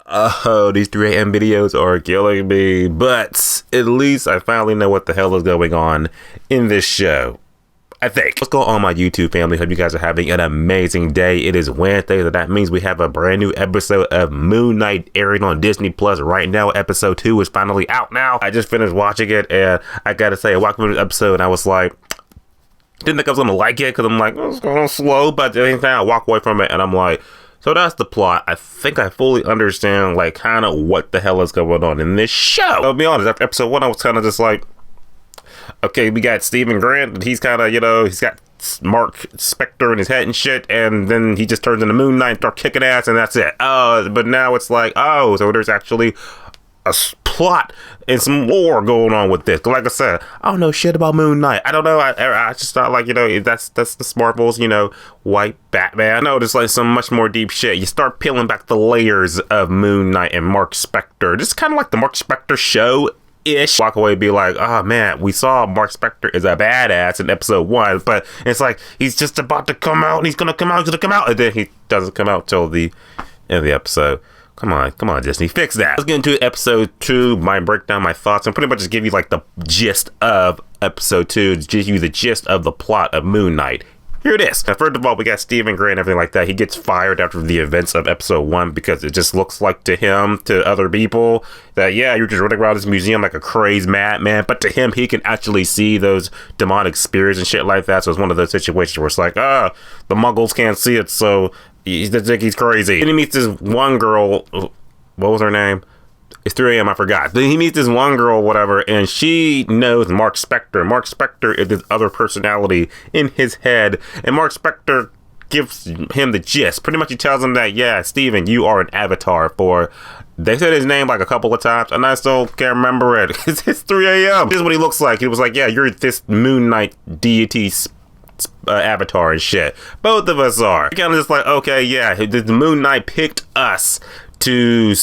Oh, these 3 a.m. videos are killing me, but at least I finally know what the hell is going on in this show. I think. What's going on, my YouTube family? Hope you guys are having an amazing day. It is Wednesday, so that means we have a brand new episode of Moon Knight airing on Disney Plus right now. Episode 2 is finally out now. I just finished watching it, and I gotta say, I walked through the episode, and I was like, didn't think I was gonna like it, because I'm like, oh, it's going slow, but the same time, I walk away from it, and I'm like, so that's the plot. I think I fully understand, like, kind of what the hell is going on in this show. I'll be honest, after episode 1, I was kind of just like, okay, we got Stephen Grant, and he's kind of, you know, he's got Marc Spector in his head and shit, and then he just turns into Moon Knight and starts kicking ass, and that's it. But now it's like, oh, so there's actually a plot and some lore going on with this. Like I said, I don't know shit about Moon Knight. I don't know. I just thought, like, you know, that's the Marvel's, you know, white Batman. No, there's like some much more deep shit. You start peeling back the layers of Moon Knight and Marc Spector. Just kind of like the Marc Spector show. Walk away and be like, oh man, we saw Marc Spector is a badass in episode 1, but it's like he's just about to come out, and he's gonna come out, and then he doesn't come out till the end of the episode. Come on, Disney, fix that. Let's get into episode 2, my breakdown, my thoughts, and pretty much just give you like the gist of episode 2, give you the gist of the plot of Moon Knight. Here it is. Now, first of all, we got Stephen Grant and everything like that. He gets fired after the events of episode 1 because it just looks like to him, to other people, that, yeah, you're just running around this museum like a crazed madman. But to him, he can actually see those demonic spirits and shit like that. So it's one of those situations where it's like, the muggles can't see it, so he's crazy. And he meets this one girl. What was her name? It's 3 a.m. I forgot. Then he meets this one girl, whatever, and she knows Marc Spector. Marc Spector is this other personality in his head, and Marc Spector gives him the gist. Pretty much he tells him that, yeah, Steven, you are an avatar for... They said his name like a couple of times, and I still can't remember it. It's 3 a.m. This is what he looks like. He was like, yeah, you're this Moon Knight deity avatar and shit. Both of us are. Kind of just like, okay, yeah, the Moon Knight picked us to...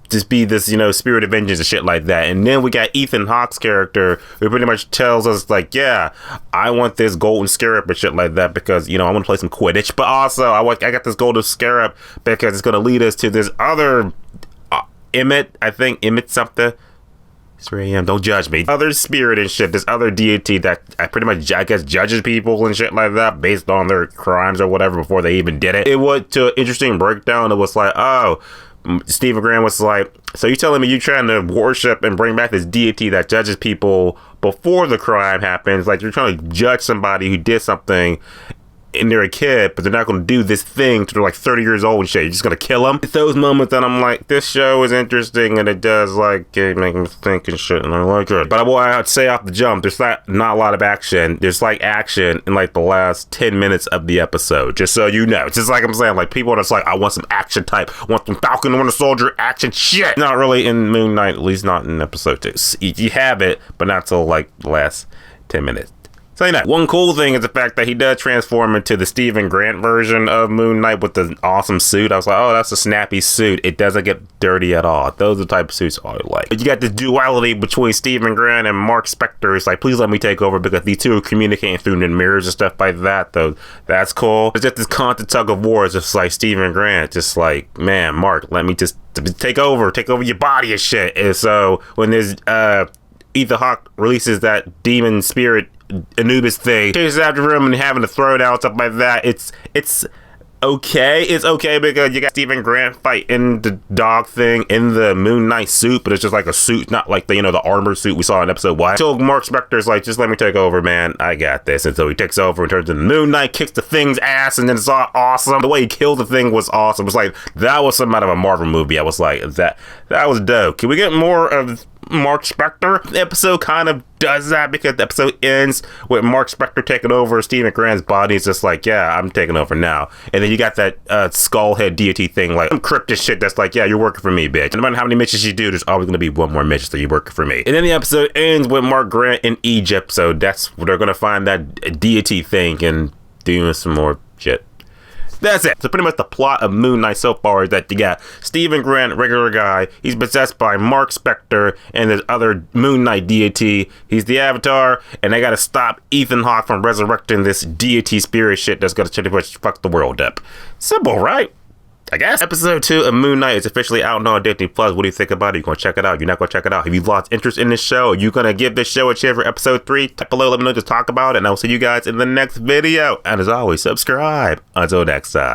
just be this, you know, spirit of vengeance and shit like that. And then we got Ethan Hawke's character who pretty much tells us, like, yeah, I want this golden scarab and shit like that because, you know, I want to play some Quidditch, but also I got this golden scarab because it's going to lead us to this other Emmett something. It's 3 a.m. Don't judge me. Other spirit and shit, this other deity that I pretty much, I guess, judges people and shit like that based on their crimes or whatever before they even did it. It went to an interesting breakdown. It was like, oh, Stephen Grant was like, so you telling me you trying to worship and bring back this deity that judges people before the crime happens? Like, you're trying to judge somebody who did something and they're a kid, but they're not going to do this thing till they're like 30 years old and shit. You're just going to kill them? It's those moments that I'm like, this show is interesting and it does, like, make me think and shit, and I like it. But I'd say off the jump, there's not a lot of action. There's like action in like the last 10 minutes of the episode, just so you know. Just like I'm saying, like, people are just like, I want some action type, I want some Falcon and Winter Soldier action shit. Not really in Moon Knight, at least not in episode 2. You have it, but not till like the last 10 minutes. So, you know, one cool thing is the fact that he does transform into the Stephen Grant version of Moon Knight with the awesome suit. I was like, oh, that's a snappy suit. It doesn't get dirty at all. Those are the type of suits I like. But you got the duality between Stephen Grant and Marc Spector. It's like, please let me take over because these two are communicating through the mirrors and stuff like that, though. That's cool. It's just this constant tug of war. It's just like Stephen Grant, just like, man, Mark, let me just take over your body and shit. And so when there's Ethan Hawke releases that demon spirit Anubis thing, chases after him and having to throw it out, stuff like that. It's okay. It's okay because you got Stephen Grant fighting the dog thing in the Moon Knight suit, but it's just like a suit, not like the, you know, the armor suit we saw in episode 1. So Marc Spector's like, just let me take over, man. I got this. And so he takes over and turns into Moon Knight, kicks the thing's ass, and then it's all awesome. The way he killed the thing was awesome. It was like, that was some out of a Marvel movie. I was like, that was dope. Can we get more of Marc Spector? The episode kind of does that because the episode ends with Marc Spector taking over Stephen Grant's body. It's just like, yeah, I'm taking over now. And then you got that skull head deity thing, like some cryptic shit that's like, yeah, you're working for me, bitch. And no matter how many missions you do, there's always going to be one more mission, so you're working for me. And then the episode ends with Marc Grant in Egypt, so that's where they're going to find that deity thing and doing some more shit. That's it. So pretty much the plot of Moon Knight so far is that you got Stephen Grant, regular guy. He's possessed by Marc Spector and this other Moon Knight deity. He's the Avatar, and they got to stop Ethan Hawke from resurrecting this deity spirit shit that's going to pretty much fuck the world up. Simple, right? I guess. Episode 2 of Moon Knight is officially out on Disney Plus. What do you think about it? You gonna check it out? You're not gonna check it out? Have you lost interest in this show? Are you gonna give this show a chance for episode 3? Type below, let me know, just talk about it, and I'll see you guys in the next video. And as always, subscribe. Until next time.